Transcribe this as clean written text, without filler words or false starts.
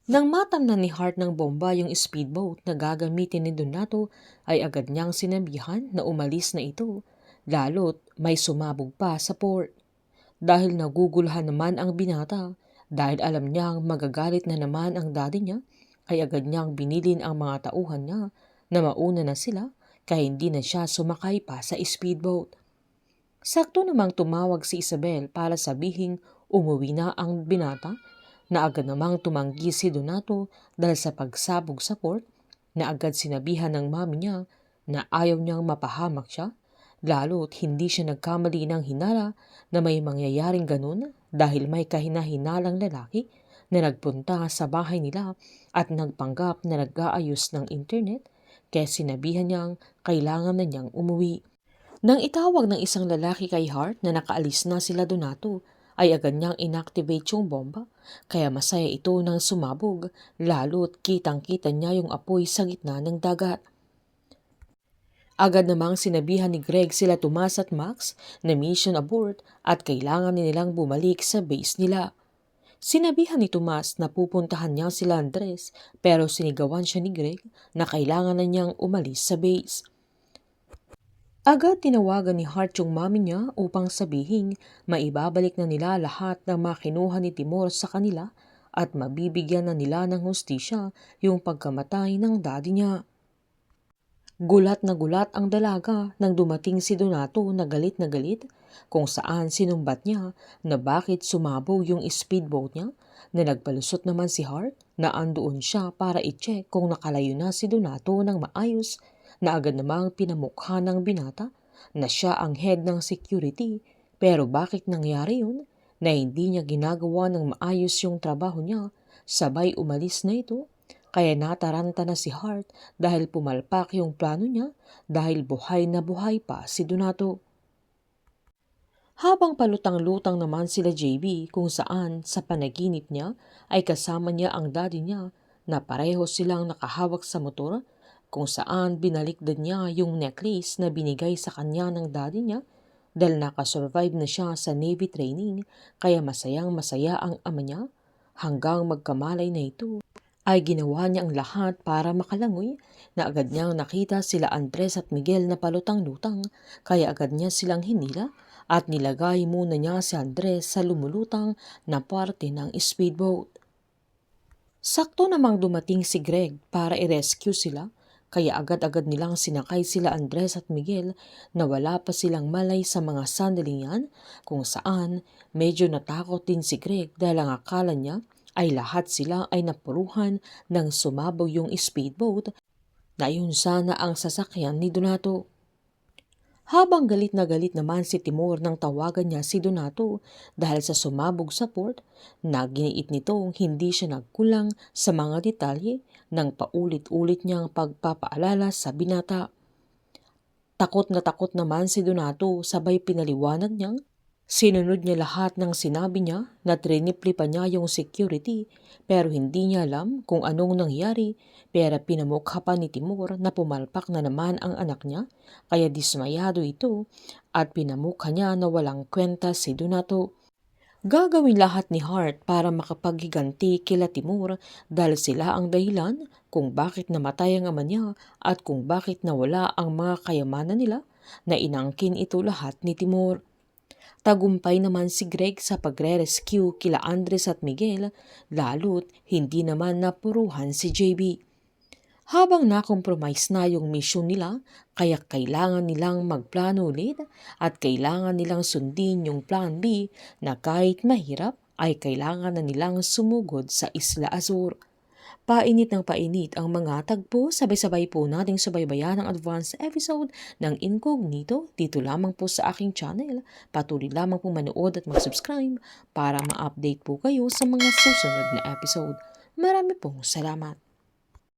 Nang matamnan ni Hart ng bomba yung speedboat na gagamitin ni Donato, ay agad niyang sinabihan na umalis na ito, lalo't may sumabog pa sa port. Dahil naguguluhan naman ang binata, dahil alam niyang magagalit na naman ang daddy niya, ay agad niyang binilin ang mga tauhan niya na mauna na sila kaya hindi na siya sumakay pa sa speedboat. Sakto namang tumawag si Isabel para sabihing umuwi na ang binata, na agad namang tumanggi si Donato dahil sa pagsabog sa port, na agad sinabihan ng mami niya na ayaw niyang mapahamak siya, lalo't hindi siya nagkamali ng hinala na may mangyayaring ganun dahil may kahinahinalang lalaki na nagpunta sa bahay nila at nagpanggap na nag-aayos ng internet, kaya sinabihan niyang kailangan na niyang umuwi. Nang itawag ng isang lalaki kay Hart na nakaalis na sila Donato, ay agad niyang inactivate yung bomba, kaya masaya ito nang sumabog, lalo't kitang-kita niya yung apoy sa gitna ng dagat. Agad namang sinabihan ni Greg sila Tomas at Max na mission abort at kailangan nilang bumalik sa base nila. Sinabihan ni Tomas na pupuntahan niya sila Andres, pero sinigawan siya ni Greg na kailangan na niyang umalis sa base. Agad tinawagan ni Hart yung mami niya upang sabihin maibabalik na nila lahat ng makinuha ni Timor sa kanila at mabibigyan na nila ng hustisya yung pagkamatay ng daddy niya. Gulat na gulat ang dalaga nang dumating si Donato na galit kung saan sinumbat niya na bakit sumabog yung speedboat niya, na nagpalusot naman si Hart na andoon siya para i-check kung nakalayo na si Donato ng maayos, na agad namang pinamukha ng binata na siya ang head ng security, pero bakit nangyari yun na hindi niya ginagawa ng maayos yung trabaho niya, sabay umalis na ito, kaya nataranta na si Hart dahil pumalpak yung plano niya dahil buhay na buhay pa si Donato. Habang palutang-lutang naman sila JB kung saan sa panaginip niya ay kasama niya ang daddy niya na pareho silang nakahawak sa motor, kung saan binaliktad niya yung necklace na binigay sa kanya ng daddy niya dahil nakasurvive na siya sa Navy training, kaya masayang masaya ang ama niya, hanggang magkamalay na ito ay ginawa niya ang lahat para makalangoy, na agad niyang nakita sila Andres at Miguel na palutang-lutang, kaya agad niya silang hinila at nilagay muna niya si Andres sa lumulutang na parte ng speedboat. Sakto namang dumating si Greg para i-rescue sila, kaya agad-agad nilang sinakay sila Andres at Miguel na wala pa silang malay sa mga sandaling yan, kung saan medyo natakot din si Greg dahil ang akala niya ay lahat sila ay napuruhan ng sumabog yung speedboat na yun sana ang sasakyan ni Donato. Habang galit na galit naman si Timor nang tawagan niya si Donato dahil sa sumabog sa port, na giniit nitong hindi siya nagkulang sa mga detalye ng paulit-ulit niyang pagpapaalala sa binata. Takot naman si Donato, sabay pinaliwanag niyang sinunod niya lahat ng sinabi niya, na trinipli pa niya yung security, pero hindi niya alam kung anong nangyari, pero pinamukha pa ni Timur na pumalpak na naman ang anak niya, kaya dismayado ito at pinamukha niya na walang kwenta si Donato. Gagawin lahat ni Hart para makapaghiganti kila Timur dahil sila ang dahilan kung bakit namatay ang ama niya at kung bakit nawala ang mga kayamanan nila, na inangkin ito lahat ni Timur. Tagumpay naman si Greg sa pagre-rescue kila Andres at Miguel, lalo't hindi naman napuruhan si JB. Habang nakompromise na yung mission nila, kaya kailangan nilang magplano ulit at kailangan nilang sundin yung plan B, na kahit mahirap ay kailangan na nilang sumugod sa Isla Azur. Painit ng painit ang mga tagpo, sabay-sabay po nating subaybayan ang advance episode ng Incognito dito lamang po sa aking channel. Patuloy lamang po manood at mag-subscribe para ma-update po kayo sa mga susunod na episode. Marami pong salamat.